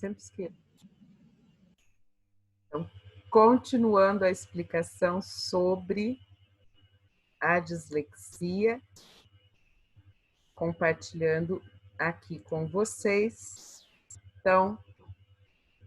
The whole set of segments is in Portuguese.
sempre esqueço. Então, continuando a explicação sobre a dislexia, compartilhando aqui com vocês. Então,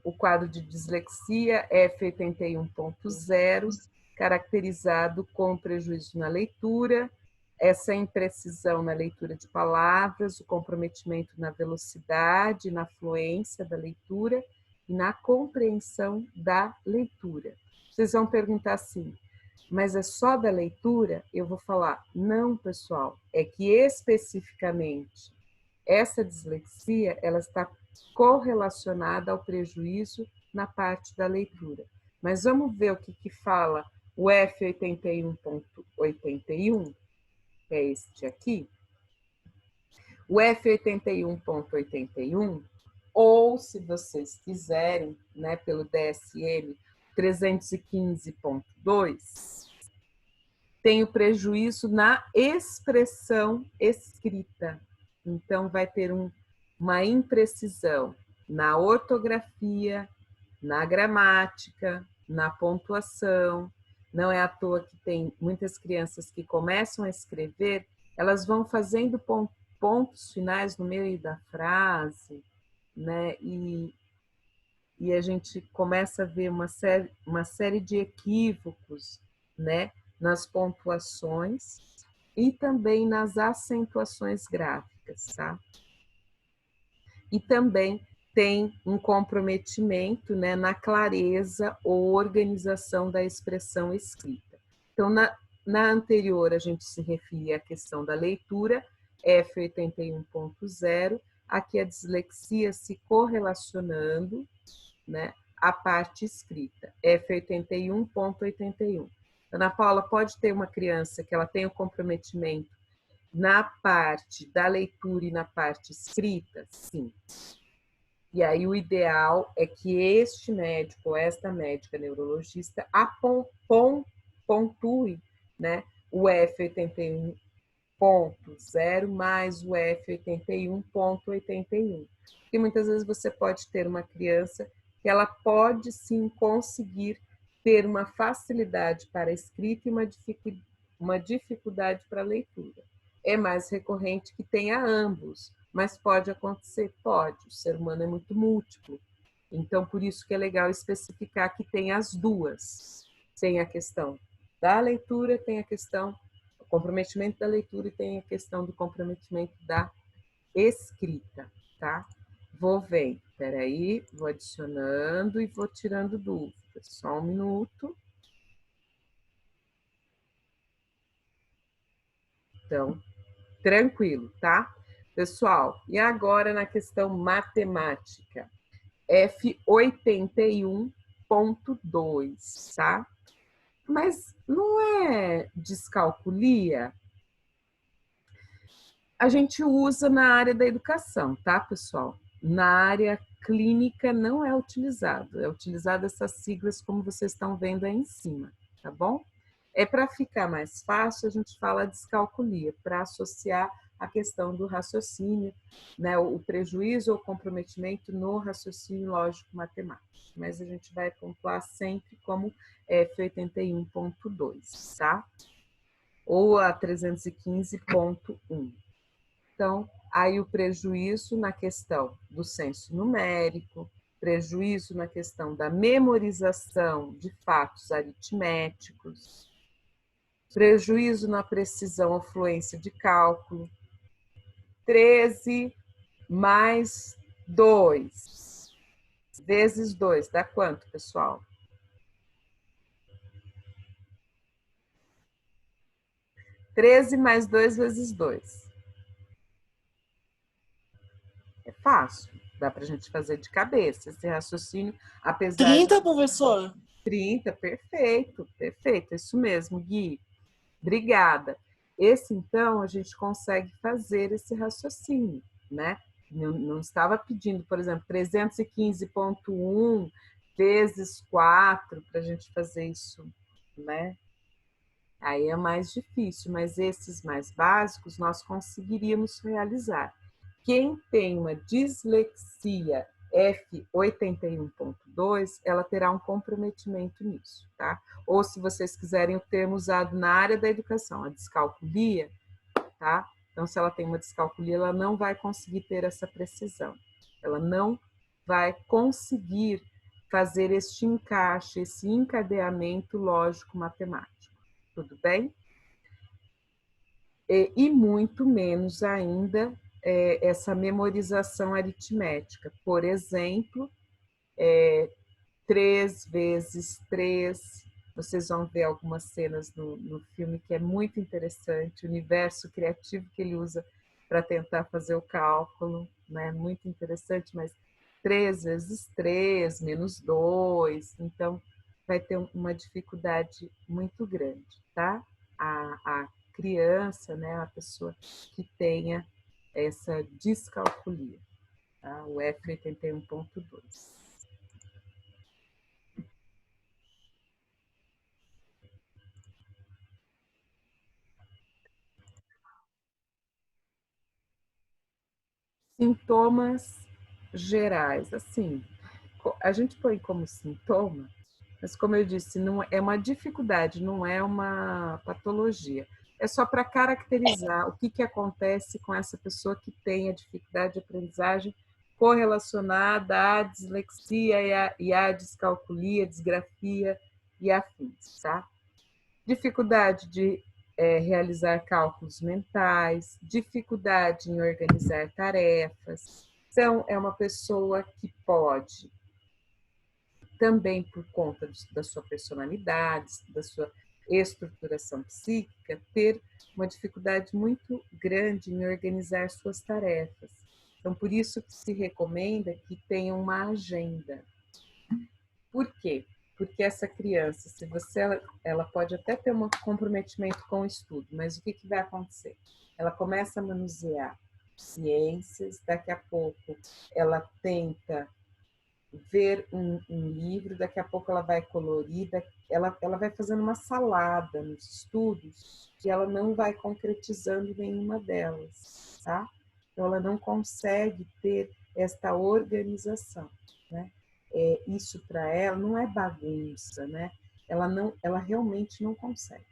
o quadro de dislexia F81.0, caracterizado com prejuízo na leitura, essa imprecisão na leitura de palavras, o comprometimento na velocidade, na fluência da leitura e na compreensão da leitura. Vocês vão perguntar assim, mas é só da leitura? Eu vou falar, não, pessoal, é que especificamente essa dislexia, ela está correlacionada ao prejuízo na parte da leitura. Mas vamos ver o que fala o F81.81, que é este aqui. O F81.81, ou se vocês quiserem, né, pelo DSM 315.2, tem o prejuízo na expressão escrita. Então, vai ter uma imprecisão na ortografia, na gramática, na pontuação. Não é à toa que tem muitas crianças que começam a escrever, elas vão fazendo pontos finais no meio da frase, né? E a gente começa a ver uma série de equívocos, né? Nas pontuações e também nas acentuações gráficas, tá? E também tem um comprometimento, né, na clareza ou organização da expressão escrita. Então, na anterior, a gente se referia à questão da leitura, F81.0, aqui a dislexia se correlacionando, né, à parte escrita, F81.81. Ana Paula, pode ter uma criança que ela tenha um comprometimento na parte da leitura e na parte escrita? Sim. E aí o ideal é que este médico ou esta médica neurologista pontue, né, o F81.0 mais o F81.81. Porque muitas vezes você pode ter uma criança que ela pode sim conseguir ter uma facilidade para a escrita e uma dificuldade para a leitura. É mais recorrente que tenha ambos, mas pode acontecer? Pode. O ser humano é muito múltiplo. Então, por isso que é legal especificar que tem as duas. Tem a questão da leitura, tem a questão do comprometimento da leitura e tem a questão do comprometimento da escrita, tá? Vou ver, peraí, vou adicionando e vou tirando dúvidas. Só um minuto. Então, tranquilo, tá? Pessoal, e agora na questão matemática, F81.2, tá? Mas não é descalculia? A gente usa na área da educação, tá, pessoal? Na área clínica não é utilizado, é utilizado essas siglas como vocês estão vendo aí em cima, tá bom? É para ficar mais fácil, a gente fala descalculia, para associar a questão do raciocínio, né, o prejuízo ou comprometimento no raciocínio lógico-matemático. Mas a gente vai pontuar sempre como F81.2, tá? Ou a 315.1. Então, aí o prejuízo na questão do senso numérico, prejuízo na questão da memorização de fatos aritméticos, prejuízo na precisão ou fluência de cálculo. 13 mais 2 vezes 2 dá quanto, pessoal? 13 mais 2 vezes 2. É fácil, dá para a gente fazer de cabeça esse raciocínio, apesar 30, professora? 30, perfeito, perfeito, isso mesmo, Gui. Obrigada. Esse, então, a gente consegue fazer esse raciocínio, né? Não estava pedindo, por exemplo, 315.1 vezes 4 para a gente fazer isso, né? Aí é mais difícil, mas esses mais básicos nós conseguiríamos realizar. Quem tem uma dislexia F81.2, ela terá um comprometimento nisso, tá? Ou se vocês quiserem o termo usado na área da educação, a descalculia, tá? Então, se ela tem uma descalculia, ela não vai conseguir ter essa precisão. Ela não vai conseguir fazer este encaixe, esse encadeamento lógico-matemático. Tudo bem? E muito menos ainda essa memorização aritmética. Por exemplo, 3 vezes 3. Vocês vão ver algumas cenas no filme que é muito interessante, o universo criativo que ele usa para tentar fazer o cálculo, né? Muito interessante, mas 3 vezes 3, menos 2, então vai ter uma dificuldade muito grande, tá? A criança, né, a pessoa que tenha essa descalculia, tá? O F81.2. Sintomas gerais, assim, a gente põe como sintoma, mas como eu disse, não é uma dificuldade, não é uma patologia. É só para caracterizar o que acontece com essa pessoa que tem a dificuldade de aprendizagem correlacionada à dislexia e à descalculia, disgrafia e afins, tá? Dificuldade de realizar cálculos mentais, dificuldade em organizar tarefas. Então, é uma pessoa que pode, também por conta da sua personalidade, da sua estruturação psíquica, ter uma dificuldade muito grande em organizar suas tarefas. Então, por isso que se recomenda que tenha uma agenda. Por quê? Porque essa criança, se você, ela pode até ter um comprometimento com o estudo, mas o que vai acontecer? Ela começa a manusear ciências, daqui a pouco ela tenta ver um livro, daqui a pouco ela vai colorir, ela vai fazendo uma salada nos estudos e ela não vai concretizando nenhuma delas, tá? Então ela não consegue ter esta organização, né? Isso para ela não é bagunça, né? Ela realmente não consegue.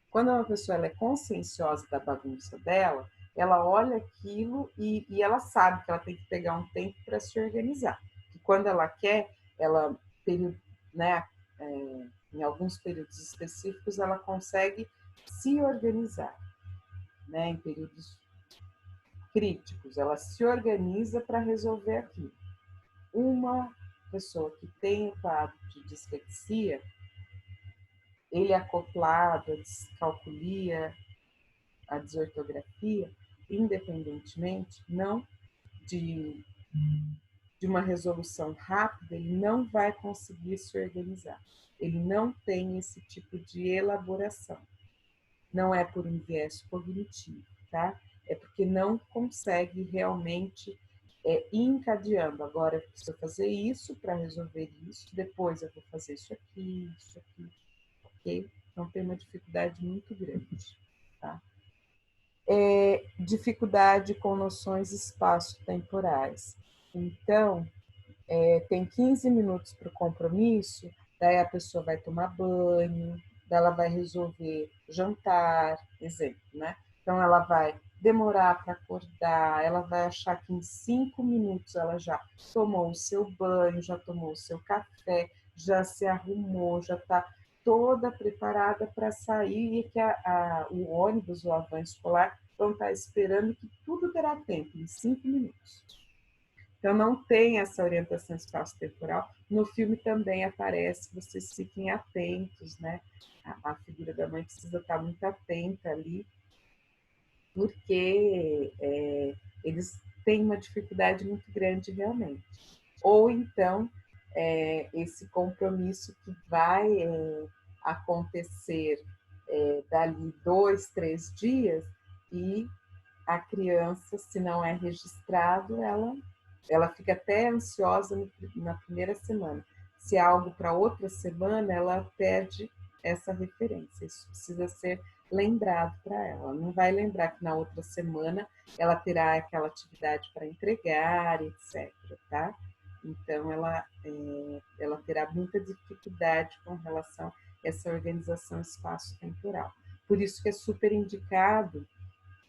Quando uma pessoa ela é conscienciosa da bagunça dela, ela olha aquilo e ela sabe que ela tem que pegar um tempo para se organizar. E quando ela quer, ela tem, né, em alguns períodos específicos, ela consegue se organizar, né, em períodos críticos, ela se organiza para resolver aquilo. Uma pessoa que tem o quadro de dislexia, ele acoplado à descalculia, à desortografia, independentemente, não de, de uma resolução rápida, ele não vai conseguir se organizar. Ele não tem esse tipo de elaboração. Não é por um viés cognitivo, tá? É porque não consegue realmente ir encadeando. Agora eu preciso fazer isso para resolver isso, depois eu vou fazer isso aqui, ok? Então tem uma dificuldade muito grande, tá? Dificuldade com noções espaço-temporais. Então, tem 15 minutos para o compromisso, daí a pessoa vai tomar banho, daí ela vai resolver jantar, exemplo, né? Então, ela vai demorar para acordar, ela vai achar que em 5 minutos ela já tomou o seu banho, já tomou o seu café, já se arrumou, já está toda preparada para sair e que o ônibus ou a van escolar vão estar esperando que tudo terá tempo, em 5 minutos. Então, não tem essa orientação espaço-temporal. No filme também aparece, vocês fiquem atentos, né? A figura da mãe precisa estar muito atenta ali, porque eles têm uma dificuldade muito grande realmente. Ou então, esse compromisso que vai acontecer dali 2, 3 dias e a criança, se não é registrado, ela fica até ansiosa na primeira semana. Se é algo para outra semana, ela perde essa referência. Isso precisa ser lembrado para ela. Ela não vai lembrar que na outra semana ela terá aquela atividade para entregar, etc. Tá? Então, ela terá muita dificuldade com relação a essa organização espaço-temporal. Por isso que é super indicado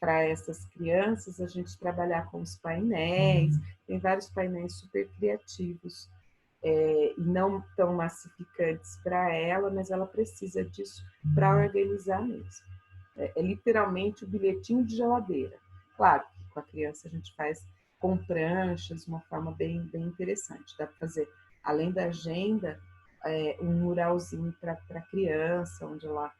para essas crianças a gente trabalhar com os painéis, tem vários painéis super criativos, e não tão massificantes para ela, mas ela precisa disso para organizar mesmo. É literalmente o bilhetinho de geladeira. Claro que com a criança a gente faz com pranchas, uma forma bem interessante. Dá para fazer, além da agenda, um muralzinho para a criança, onde ela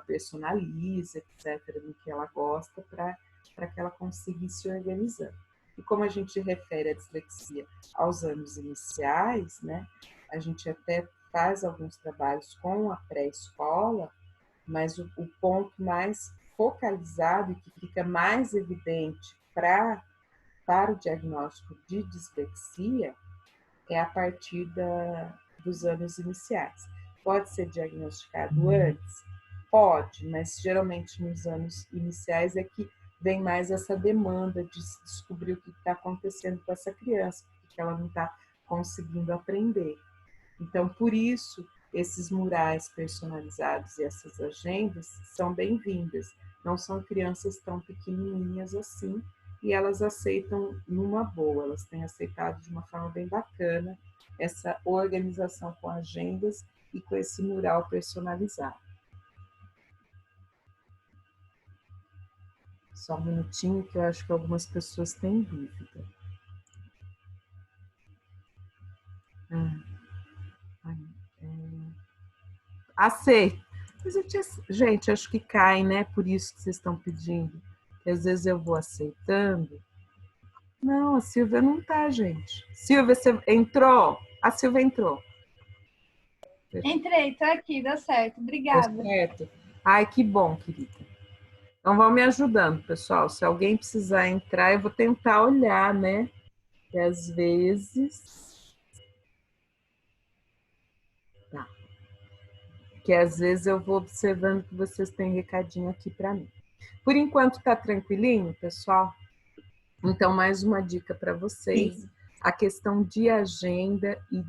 personaliza, etc., no que ela gosta, para que ela consiga ir se organizando. E como a gente refere a dislexia aos anos iniciais, né, a gente até faz alguns trabalhos com a pré-escola, mas o ponto mais focalizado e que fica mais evidente para o diagnóstico de dislexia é a partir dos anos iniciais. Pode ser diagnosticado antes? Pode, mas geralmente nos anos iniciais é que vem mais essa demanda de se descobrir o que está acontecendo com essa criança, porque ela não está conseguindo aprender. Então, por isso, esses murais personalizados e essas agendas são bem-vindas. Não são crianças tão pequenininhas assim, e elas aceitam numa boa, elas têm aceitado de uma forma bem bacana essa organização com agendas e com esse mural personalizado. Só um minutinho que eu acho que algumas pessoas têm dúvida. Aceito. Mas gente, acho que cai, né? Por isso que vocês estão pedindo. Que às vezes eu vou aceitando. Não, a Silvia não tá, gente. Silvia, você entrou? A Silvia entrou. Entrei, tô aqui, deu certo. Obrigada. Deu certo. Ai, que bom, querida. Então, vão me ajudando, pessoal. Se alguém precisar entrar, eu vou tentar olhar, né? Que às vezes... Tá. Que às vezes eu vou observando que vocês têm recadinho aqui para mim. Por enquanto tá tranquilinho, pessoal? Então, mais uma dica para vocês. Sim. A questão de agenda e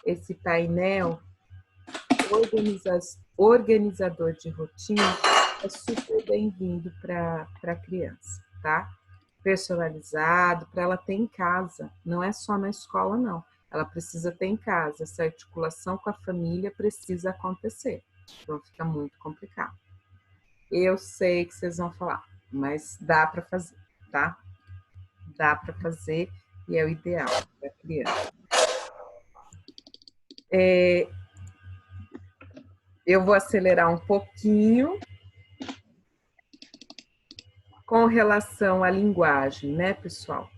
esse painel organizador de rotina é super bem-vindo para a criança, tá? Personalizado, para ela ter em casa, não é só na escola, não. Ela precisa ter em casa, essa articulação com a família precisa acontecer, então fica muito complicado. Eu sei que vocês vão falar, mas dá para fazer, tá? Dá para fazer e é o ideal para a criança. Eu vou acelerar um pouquinho com relação à linguagem, né, pessoal?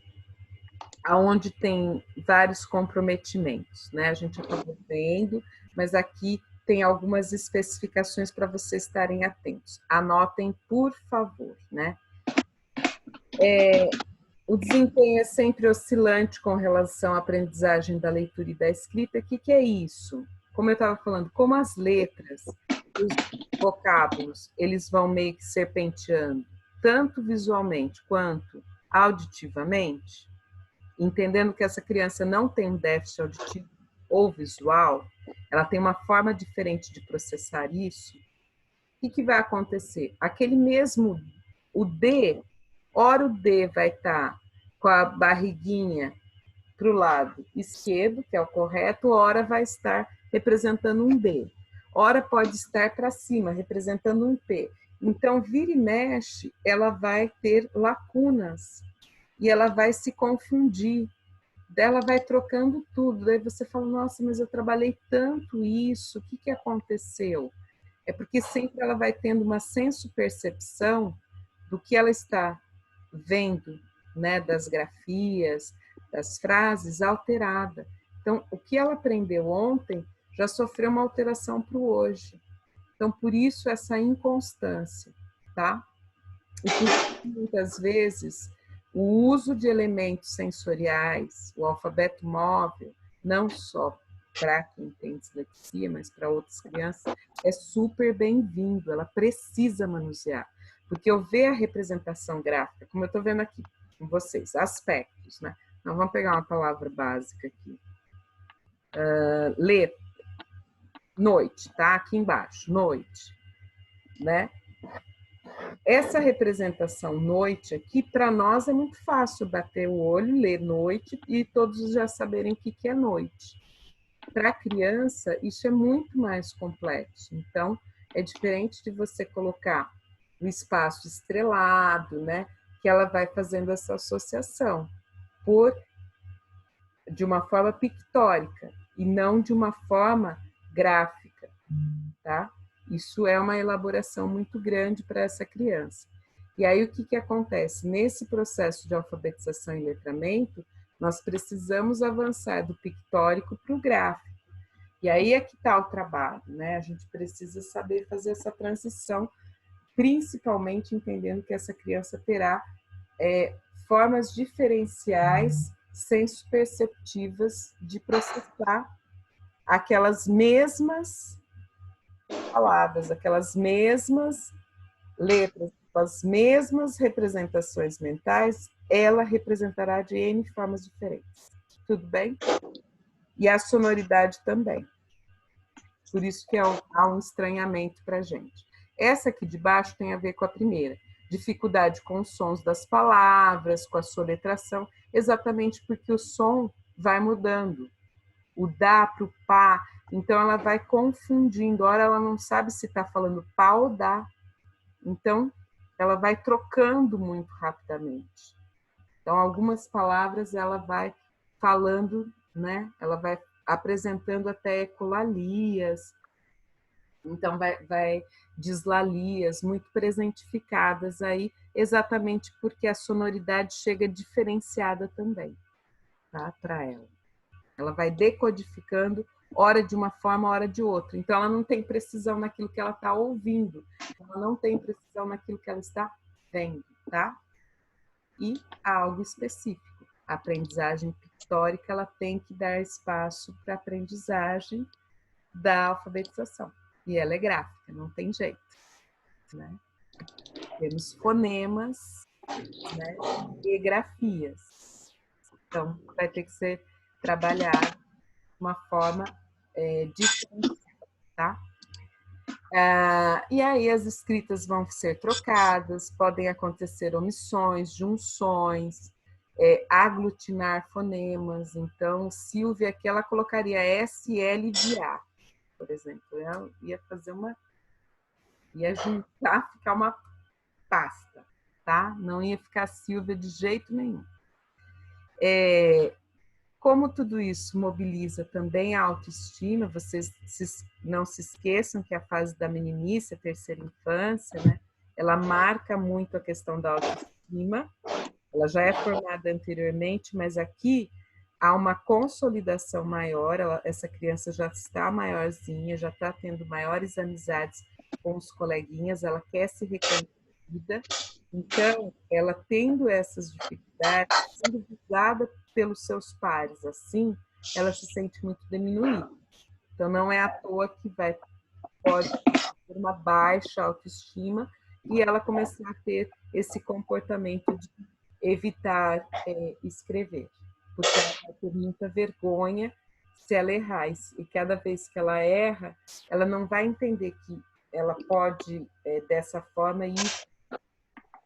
Aonde tem vários comprometimentos, né? A gente acabou vendo, mas aqui tem algumas especificações para vocês estarem atentos. Anotem, por favor, né? O desempenho é sempre oscilante com relação à aprendizagem da leitura e da escrita. O que é isso? Como eu estava falando, como as letras, os vocábulos, eles vão meio que serpenteando, tanto visualmente quanto auditivamente, entendendo que essa criança não tem um déficit auditivo ou visual, ela tem uma forma diferente de processar isso, o que vai acontecer? Aquele mesmo, o D, ora o D vai estar com a barriguinha para o lado esquerdo, que é o correto, ora vai estar representando um D. Ora pode estar para cima, representando um P. Então, vira e mexe, ela vai ter lacunas e ela vai se confundir. Ela vai trocando tudo. Daí você fala, nossa, mas eu trabalhei tanto isso, o que aconteceu? É porque sempre ela vai tendo uma senso-percepção do que ela está vendo, né, das grafias, das frases, alterada. Então, o que ela aprendeu ontem já sofreu uma alteração para o hoje. Então, por isso, essa inconstância, tá? E por muitas vezes, o uso de elementos sensoriais, o alfabeto móvel, não só para quem tem dislexia, mas para outras crianças, é super bem-vindo, ela precisa manusear. Porque eu ver a representação gráfica, como eu estou vendo aqui com vocês, aspectos, né? Então, vamos pegar uma palavra básica aqui. Ler. Noite, tá? Aqui embaixo, noite, né? Essa representação noite aqui, para nós é muito fácil bater o olho, ler noite e todos já saberem o que é noite. Para a criança, isso é muito mais complexo. Então, é diferente de você colocar o espaço estrelado, né? Que ela vai fazendo essa associação de uma forma pictórica e não de uma forma gráfica, tá? Isso é uma elaboração muito grande para essa criança. E aí, o que acontece? Nesse processo de alfabetização e letramento, nós precisamos avançar do pictórico para o gráfico. E aí é que está o trabalho, né? A gente precisa saber fazer essa transição, principalmente entendendo que essa criança terá formas diferenciais, senso-perceptivas de processar aquelas mesmas palavras, aquelas mesmas letras, as mesmas representações mentais, ela representará de N formas diferentes. Tudo bem? E a sonoridade também. Por isso que há um estranhamento para a gente. Essa aqui de baixo tem a ver com a primeira. Dificuldade com os sons das palavras, com a soletração, exatamente porque o som vai mudando. O dá para o pá, então ela vai confundindo. Ora ela não sabe se está falando pá ou dá. Então, ela vai trocando muito rapidamente. Então, algumas palavras ela vai falando, né? Ela vai apresentando até ecolalias, então vai dislalias, muito presentificadas aí, exatamente porque a sonoridade chega diferenciada também, tá? Para ela. Ela vai decodificando, hora de uma forma, hora de outra. Então, ela não tem precisão naquilo que ela está ouvindo, ela não tem precisão naquilo que ela está vendo, tá? E algo específico. A aprendizagem pictórica, ela tem que dar espaço para a aprendizagem da alfabetização. E ela é gráfica, não tem jeito, né? Temos fonemas, né? E grafias. Então, vai ter que ser trabalhado de uma forma diferente, tá? E aí as escritas vão ser trocadas, podem acontecer omissões, junções, aglutinar fonemas. Então, Silvia aqui, ela colocaria SL de A, por exemplo. Ela ia fazer ia juntar, ficar uma pasta, tá? Não ia ficar Silvia de jeito nenhum. Como tudo isso mobiliza também a autoestima, vocês não se esqueçam que a fase da meninice, a terceira infância, né, ela marca muito a questão da autoestima. Ela já é formada anteriormente, mas aqui há uma consolidação maior, essa criança já está maiorzinha, já está tendo maiores amizades com os coleguinhas, ela quer se reconhecida, então ela tendo essas dificuldades, sendo visada pelos seus pares, assim, ela se sente muito diminuída. Então não é à toa que pode ter uma baixa autoestima e ela começar a ter esse comportamento de evitar escrever, porque ela vai ter muita vergonha se ela errar. E cada vez que ela erra, ela não vai entender que ela pode, dessa forma, ir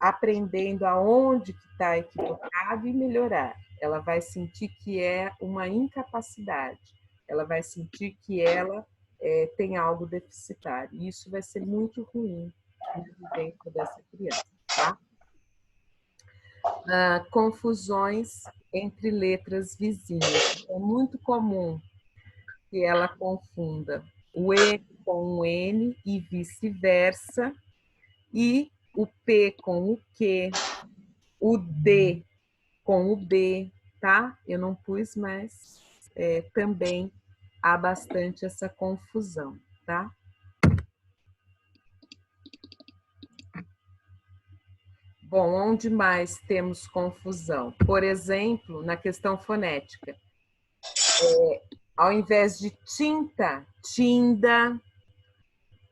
aprendendo aonde que está equivocado e melhorar. Ela vai sentir que é uma incapacidade, ela vai sentir que ela tem algo deficitário. E isso vai ser muito ruim na vivência dessa criança, tá? Confusões entre letras vizinhas. É muito comum que ela confunda o E com o N e vice-versa, e o P com o Q, o D com o B, tá? Eu não pus, mas também há bastante essa confusão, tá? Bom, onde mais temos confusão? Por exemplo, na questão fonética. Ao invés de tinta, tinda,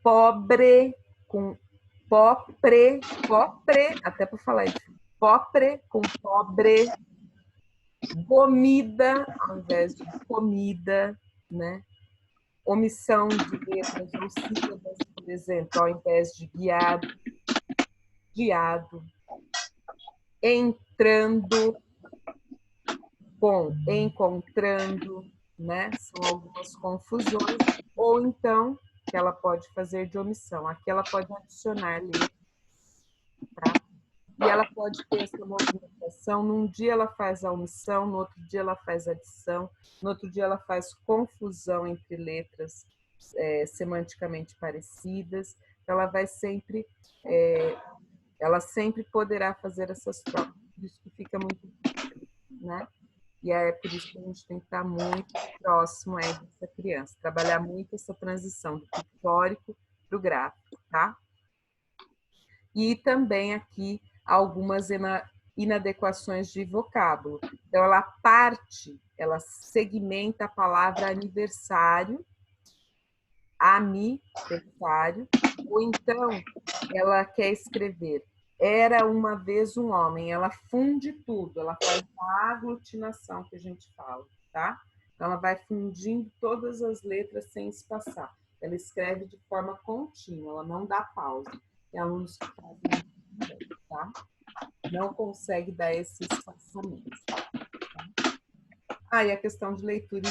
pobre com popre, até para falar isso, popre com pobre, Comida ao invés de comida, né? Omissão de letras ou sílabas, por exemplo, ao invés de guiado, guiado. Entrando com encontrando, né? São algumas confusões. Ou então, que ela pode fazer de omissão. Aqui ela pode adicionar letras, tá? E ela pode ter essa movimentação. Num dia ela faz a omissão, no outro dia ela faz a adição, no outro dia ela faz confusão entre letras semanticamente parecidas. Ela vai sempre, ela sempre poderá fazer essas trocas. Isso que fica muito difícil, né? E é por isso que a gente tem que estar muito próximo aí dessa criança, trabalhar muito essa transição do pictórico para o gráfico, tá? E também aqui algumas inadequações de vocábulo. Então, ela segmenta a palavra aniversário, aniversário, ou então ela quer escrever era uma vez um homem, ela funde tudo, ela faz a aglutinação que a gente fala, tá? Então, ela vai fundindo todas as letras sem espaçar. Ela escreve de forma contínua, ela não dá pausa. Tem alunos que fazem isso, tá? Não consegue dar esse espaçamento. Tá? Ah, e a questão de leitura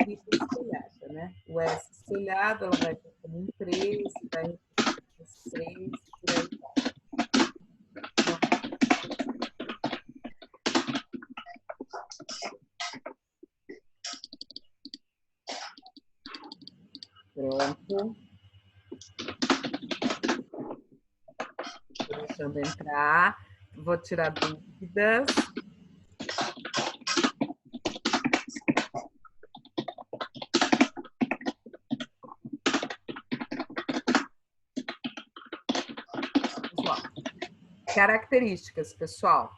espelhada, né? O S espelhado, ela vai ter como um 13, vai repetir 6, por aí vai. Pronto. Estou deixando entrar. Vou tirar dúvidas. Características, pessoal.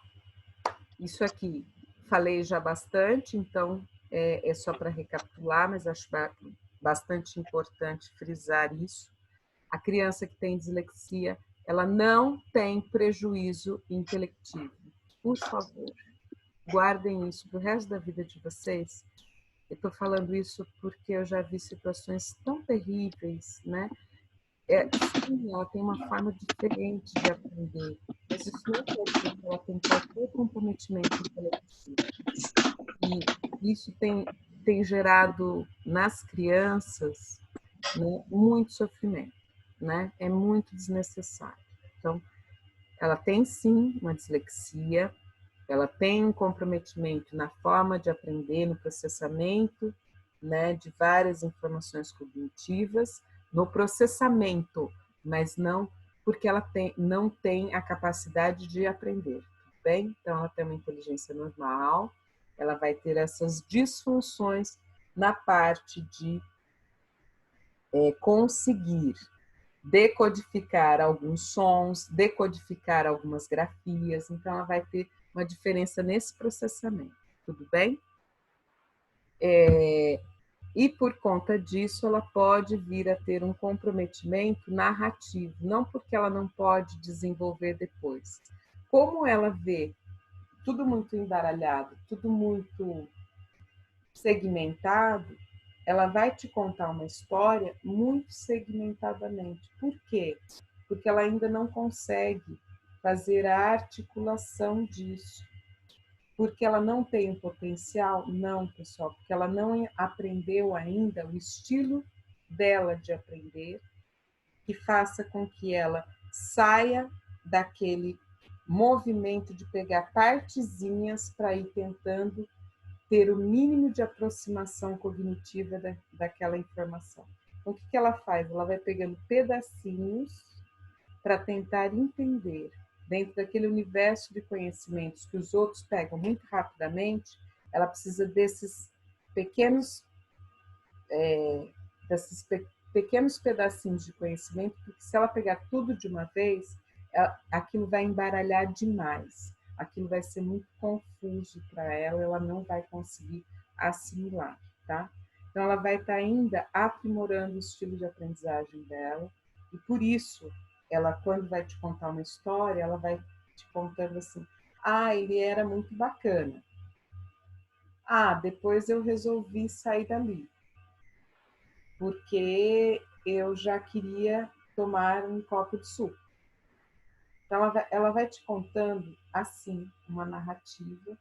Isso aqui falei já bastante, então é só para recapitular, mas acho bastante importante frisar isso. A criança que tem dislexia, ela não tem prejuízo intelectivo. Por favor, guardem isso para o resto da vida de vocês. Eu estou falando isso porque eu já vi situações tão terríveis, né? Sim, ela tem uma forma diferente de aprender, mas isso não quer dizer que ela tem qualquer comprometimento intelectivo. E isso tem gerado nas crianças, né, muito sofrimento, né? É muito desnecessário. Então, ela tem sim uma dislexia, ela tem um comprometimento na forma de aprender, no processamento, né, de várias informações cognitivas, no processamento, mas não porque ela não tem a capacidade de aprender, tudo bem? Então, ela tem uma inteligência normal, ela vai ter essas disfunções na parte de conseguir decodificar alguns sons, decodificar algumas grafias, então ela vai ter uma diferença nesse processamento, tudo bem? E por conta disso, ela pode vir a ter um comprometimento narrativo, não porque ela não pode desenvolver depois. Como ela vê tudo muito embaralhado, tudo muito segmentado, ela vai te contar uma história muito segmentadamente. Por quê? Porque ela ainda não consegue fazer a articulação disso. Porque ela não tem o potencial? Não, pessoal, porque ela não aprendeu ainda o estilo dela de aprender, que faça com que ela saia daquele movimento de pegar partezinhas para ir tentando ter o mínimo de aproximação cognitiva daquela informação. Então, o que ela faz? Ela vai pegando pedacinhos para tentar entender dentro daquele universo de conhecimentos que os outros pegam muito rapidamente. Ela precisa desses pequenos pequenos pedacinhos de conhecimento, porque se ela pegar tudo de uma vez, aquilo vai embaralhar demais, aquilo vai ser muito confuso para ela não vai conseguir assimilar, tá? Então, ela vai estar ainda aprimorando o estilo de aprendizagem dela, e por isso, ela, quando vai te contar uma história, ela vai te contando assim, ele era muito bacana, Depois eu resolvi sair dali, porque eu já queria tomar um copo de suco. Então, ela vai te contando, assim, uma narrativa.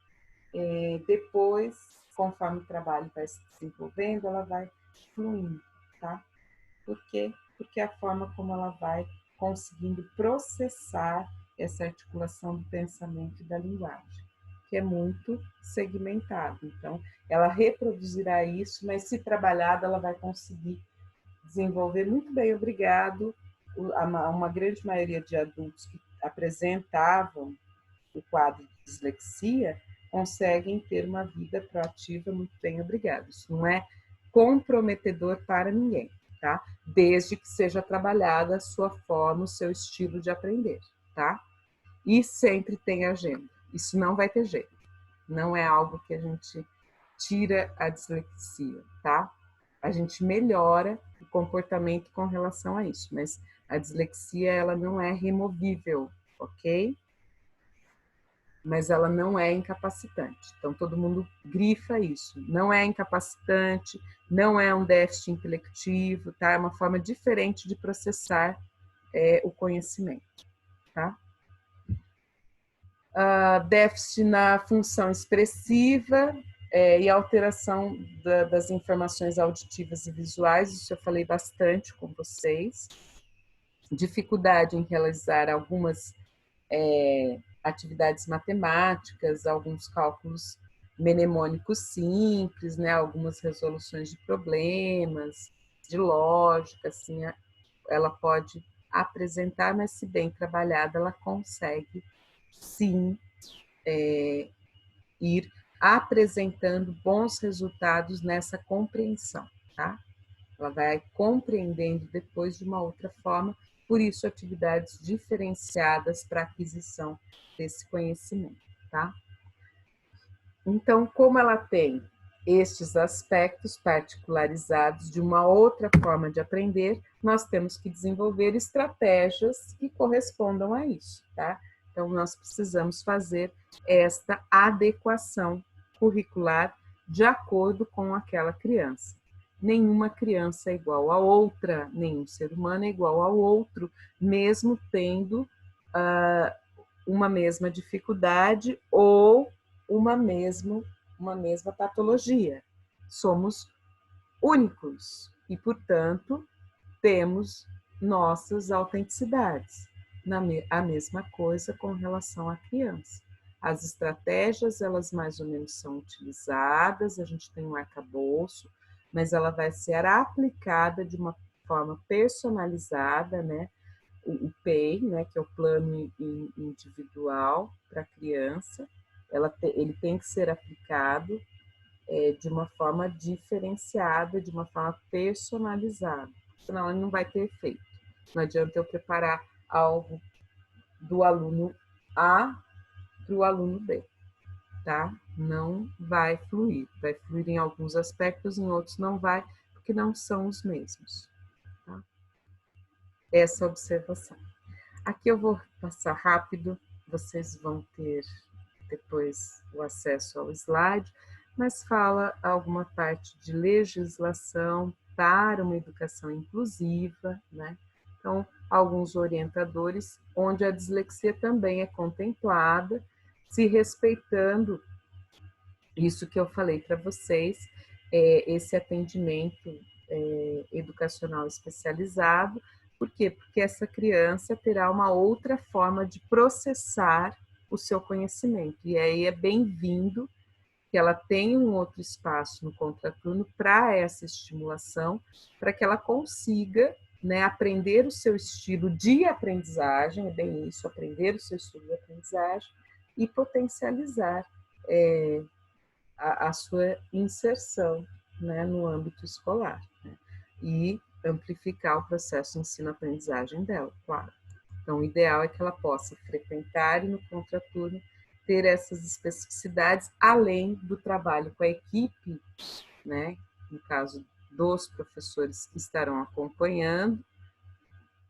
Depois, conforme o trabalho vai se desenvolvendo, ela vai fluindo, tá? Por quê? Porque é a forma como ela vai conseguindo processar essa articulação do pensamento e da linguagem, que é muito segmentado. Então, ela reproduzirá isso, mas se trabalhada, ela vai conseguir desenvolver muito bem. Obrigado. Uma grande maioria de adultos que apresentavam o quadro de dislexia conseguem ter uma vida proativa muito bem, obrigado. Isso não é comprometedor para ninguém, tá? Desde que seja trabalhada a sua forma, o seu estilo de aprender, tá? E sempre tem agenda. Isso não vai ter jeito. Não é algo que a gente tira a dislexia, tá? A gente melhora o comportamento com relação a isso, mas a dislexia, ela não é removível, ok? Mas ela não é incapacitante. Então, todo mundo grifa isso. Não é incapacitante, não é um déficit intelectivo, tá? É uma forma diferente de processar o conhecimento, tá? Déficit na função expressiva e alteração das informações auditivas e visuais, isso eu falei bastante com vocês. Dificuldade em realizar algumas atividades matemáticas, alguns cálculos mnemônicos simples, né, algumas resoluções de problemas, de lógica, assim, ela pode apresentar, mas se bem trabalhada, ela consegue sim ir apresentando bons resultados nessa compreensão, tá? Ela vai compreendendo depois de uma outra forma, por isso atividades diferenciadas para aquisição desse conhecimento, tá? Então, como ela tem estes aspectos particularizados de uma outra forma de aprender, nós temos que desenvolver estratégias que correspondam a isso, tá? Então, nós precisamos fazer esta adequação curricular de acordo com aquela criança. Nenhuma criança é igual a outra, nenhum ser humano é igual ao outro, mesmo tendo uma mesma dificuldade ou uma mesma patologia. Somos únicos e, portanto, temos nossas autenticidades. A mesma coisa com relação à criança. As estratégias, elas mais ou menos são utilizadas, a gente tem um arcabouço, mas ela vai ser aplicada de uma forma personalizada, né? O PEI, né, que é o plano individual para a criança, ele tem que ser aplicado de uma forma diferenciada, de uma forma personalizada, senão ele não vai ter efeito. Não adianta eu preparar algo do aluno A para o aluno B, tá? Não vai fluir em alguns aspectos, em outros não vai, porque não são os mesmos, tá? Essa observação. Aqui eu vou passar rápido, vocês vão ter depois o acesso ao slide, mas fala alguma parte de legislação para uma educação inclusiva, né? Então, alguns orientadores onde a dislexia também é contemplada, se respeitando isso que eu falei para vocês, esse atendimento educacional especializado. Por quê? Porque essa criança terá uma outra forma de processar o seu conhecimento. E aí é bem-vindo que ela tenha um outro espaço no contraturno para essa estimulação, para que ela consiga, né, aprender o seu estilo de aprendizagem, é bem isso, aprender o seu estilo de aprendizagem e potencializar a sua inserção, né, no âmbito escolar, né, e amplificar o processo de ensino-aprendizagem dela, claro. Então, o ideal é que ela possa frequentar e no contraturno ter essas especificidades, além do trabalho com a equipe, né, no caso dos professores que estarão acompanhando,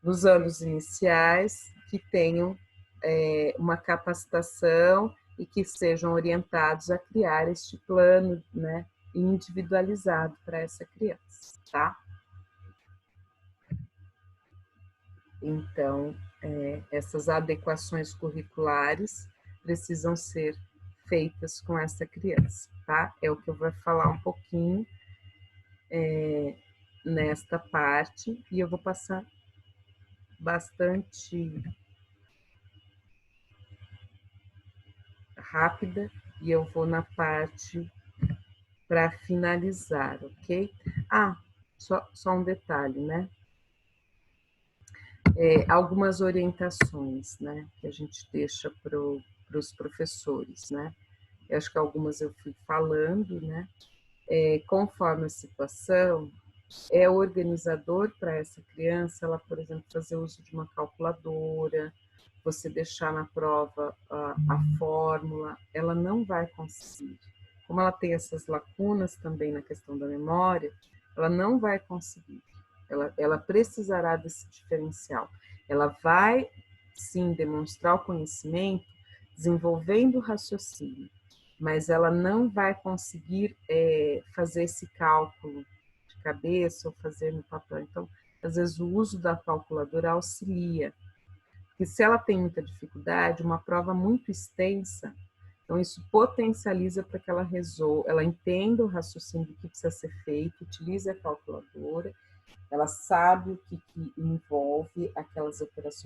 nos anos iniciais, que tenham uma capacitação e que sejam orientados a criar este plano, né, individualizado para essa criança, tá? Então, essas adequações curriculares precisam ser feitas com essa criança, tá? É o que eu vou falar um pouquinho nesta parte, e eu vou passar bastante rápida, e eu vou na parte para finalizar, ok? Ah, só um detalhe, né? Algumas orientações, né, que a gente deixa para os professores, né? Eu acho que algumas eu fui falando, né? Conforme a situação, é organizador para essa criança, ela, por exemplo, fazer uso de uma calculadora, você deixar na prova a fórmula, ela não vai conseguir. Como ela tem essas lacunas também na questão da memória, ela não vai conseguir. Ela precisará desse diferencial. Ela vai, sim, demonstrar o conhecimento desenvolvendo o raciocínio, mas ela não vai conseguir fazer esse cálculo de cabeça ou fazer no papel. Então, às vezes, o uso da calculadora auxilia. Porque se ela tem muita dificuldade, uma prova muito extensa, então isso potencializa para que ela resolva, ela entenda o raciocínio do que precisa ser feito, utilize a calculadora, ela sabe o que envolve aquelas operações